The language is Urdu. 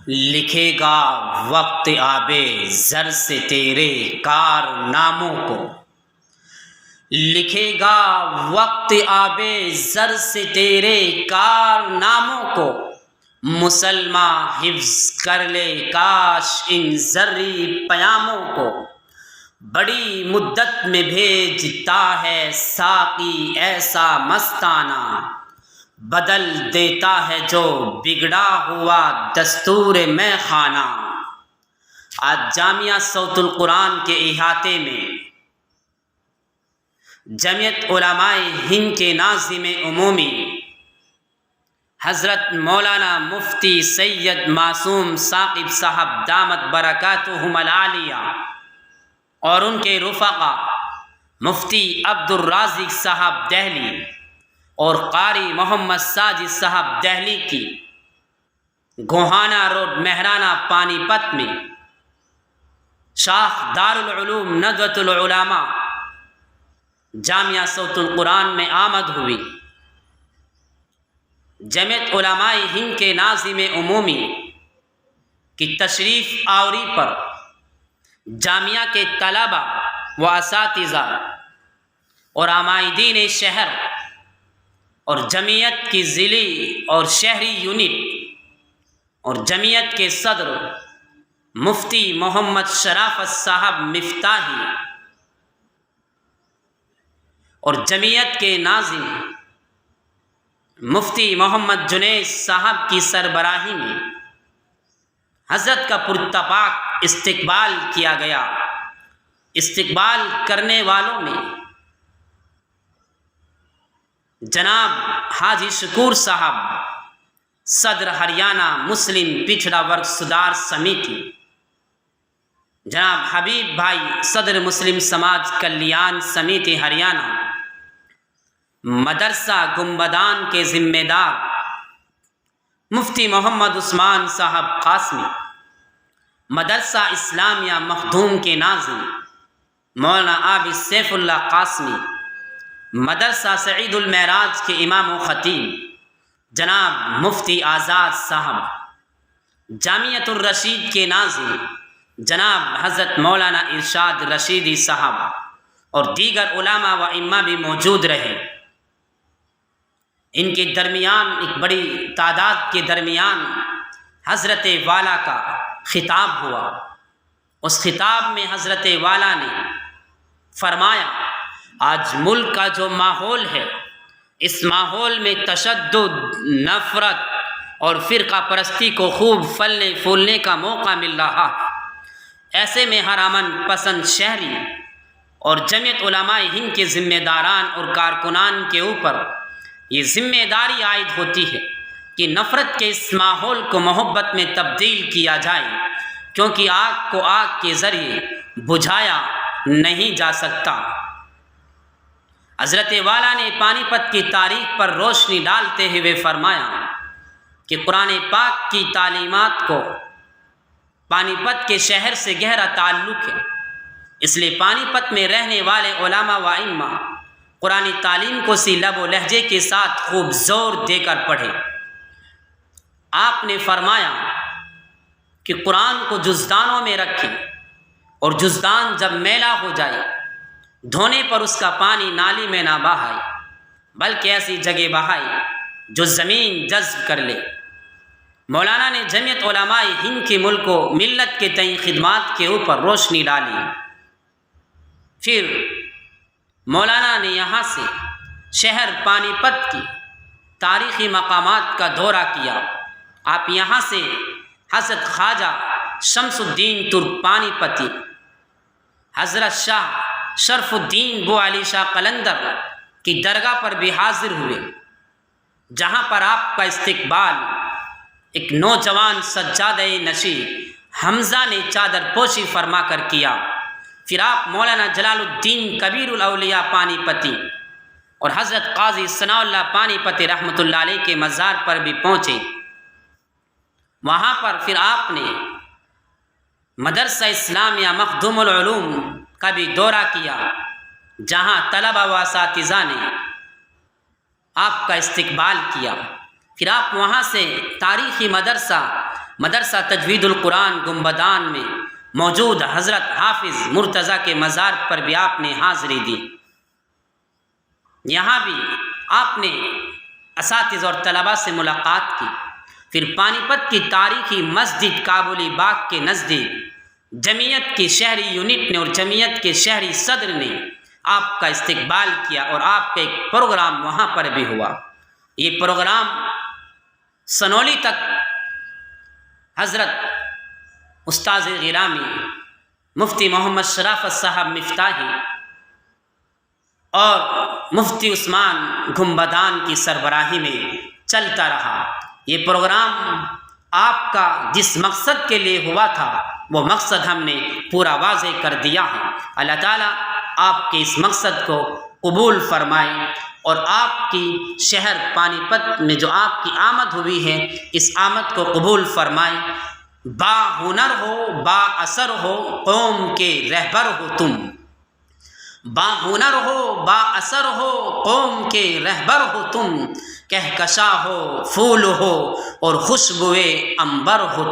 لکھے گا وقت آبِ زر سے تیرے کارناموں کو، لکھے گا وقت آبِ زر سے تیرے کارناموں کو، مسلمان حفظ کر لے کاش ان زرعی پیاموں کو، بڑی مدت میں بھیجتا ہے ساقی ایسا مستانہ، بدل دیتا ہے جو بگڑا ہوا دستور میں خانہ۔ آج جامعہ صوت القرآن کے احاطے میں جمعیت علماء ہند کے ناظم عمومی حضرت مولانا مفتی سید معصوم ثاقب صاحب دامت برکاتہم العالیہ اور ان کے رفقا مفتی عبد الرازق صاحب دہلی اور قاری محمد ساجد صاحب دہلی کی گوہانہ روڈ مہرانہ پانی پت میں شاخ دارالعلوم ندوۃ العلماء جامعہ صوت القرآن میں آمد ہوئی۔ جمعیت علماء ہند کے ناظم عمومی کی تشریف آوری پر جامعہ کے طلباء و اساتذہ اور عمائدین شہر اور جمعیت کی ضلعی اور شہری یونٹ اور جمعیت کے صدر مفتی محمد شرافت صاحب مفتاحی اور جمعیت کے ناظم مفتی محمد جنید صاحب کی سربراہی میں حضرت کا پرتپاک استقبال کیا گیا۔ استقبال کرنے والوں میں جناب حاجی شکور صاحب صدر ہریانہ مسلم پچھڑا ورگ سدھار سمیتی، جناب حبیب بھائی صدر مسلم سماج کلیان سمیتی ہریانہ، مدرسہ گنبدان کے ذمہ دار مفتی محمد عثمان صاحب قاسمی، مدرسہ اسلامیہ مخدوم کے ناظم مولانا عابد سیف اللہ قاسمی، مدرسہ سعید المعراج کے امام و خطیب جناب مفتی آزاد صاحب، جامعۃ الرشید کے ناظم جناب حضرت مولانا ارشاد رشیدی صاحب اور دیگر علماء و ائمہ بھی موجود رہے۔ ان کے درمیان ایک بڑی تعداد کے درمیان حضرت والا کا خطاب ہوا۔ اس خطاب میں حضرت والا نے فرمایا، آج ملک کا جو ماحول ہے، اس ماحول میں تشدد، نفرت اور فرقہ پرستی کو خوب پھلنے پھولنے کا موقع مل رہا ہے۔ ایسے میں ہر امن پسند شہری اور جمعیت علماء ہند کے ذمہ داران اور کارکنان کے اوپر یہ ذمہ داری عائد ہوتی ہے کہ نفرت کے اس ماحول کو محبت میں تبدیل کیا جائے، کیونکہ آگ کو آگ کے ذریعے بجھایا نہیں جا سکتا۔ حضرت والا نے پانی پت کی تاریخ پر روشنی ڈالتے ہوئے فرمایا کہ قرآن پاک کی تعلیمات کو پانی پت کے شہر سے گہرا تعلق ہے، اس لیے پانی پت میں رہنے والے علماء و ائمہ قرآن تعلیم کو اسی لب و لہجے کے ساتھ خوب زور دے کر پڑھے۔ آپ نے فرمایا کہ قرآن کو جزدانوں میں رکھیں اور جزدان جب میلا ہو جائے دھونے پر اس کا پانی نالی میں نہ بہائے، بلکہ ایسی جگہ بہائے جو زمین جذب کر لے۔ مولانا نے جمعیت علماء ہند کے ملک و ملت کے تئیں خدمات کے اوپر روشنی ڈالی۔ پھر مولانا نے یہاں سے شہر پانی پت کی تاریخی مقامات کا دورہ کیا۔ آپ یہاں سے حضرت خواجہ شمس الدین ترک پانی پتی، حضرت شاہ شرف الدین بو علی شاہ قلندر کی درگاہ پر بھی حاضر ہوئے، جہاں پر آپ کا استقبال ایک نوجوان سجادہ نشین حمزہ نے چادر پوشی فرما کر کیا۔ پھر آپ مولانا جلال الدین کبیر الاولیاء پانی پتی اور حضرت قاضی ثناء اللہ پانی پتی رحمۃ اللہ علیہ کے مزار پر بھی پہنچے۔ وہاں پر پھر آپ نے مدرسہ اسلامیہ مخدوم العلوم کا بھی دورہ کیا، جہاں طلبہ و اساتذہ نے آپ کا استقبال کیا۔ پھر آپ وہاں سے تاریخی مدرسہ مدرسہ تجوید القرآن گنبدان میں موجود حضرت حافظ مرتضیٰ کے مزار پر بھی آپ نے حاضری دی۔ یہاں بھی آپ نے اساتذہ اور طلباء سے ملاقات کی۔ پھر پانی پت کی تاریخی مسجد کابلی باغ کے نزدیک جمعیت کی شہری یونٹ نے اور جمعیت کے شہری صدر نے آپ کا استقبال کیا اور آپ کا ایک پروگرام وہاں پر بھی ہوا۔ یہ پروگرام سنولی تک حضرت استاذ گرامی مفتی محمد شرافت صاحب مفتاحی اور مفتی عثمان گنبدان کی سربراہی میں چلتا رہا۔ یہ پروگرام آپ کا جس مقصد کے لیے ہوا تھا وہ مقصد ہم نے پورا واضح کر دیا ہے۔ اللہ تعالیٰ آپ کے اس مقصد کو قبول فرمائے اور آپ کی شہر پانی پت میں جو آپ کی آمد ہوئی ہے اس آمد کو قبول فرمائے۔ با ہنر ہو با اثر ہو قوم کے رہبر ہو تم، با ہنر ہو با اثر ہو قوم کے رہبر ہو تم، کہکشاں ہو پھول ہو اور خوشبوئے عنبر ہو تم۔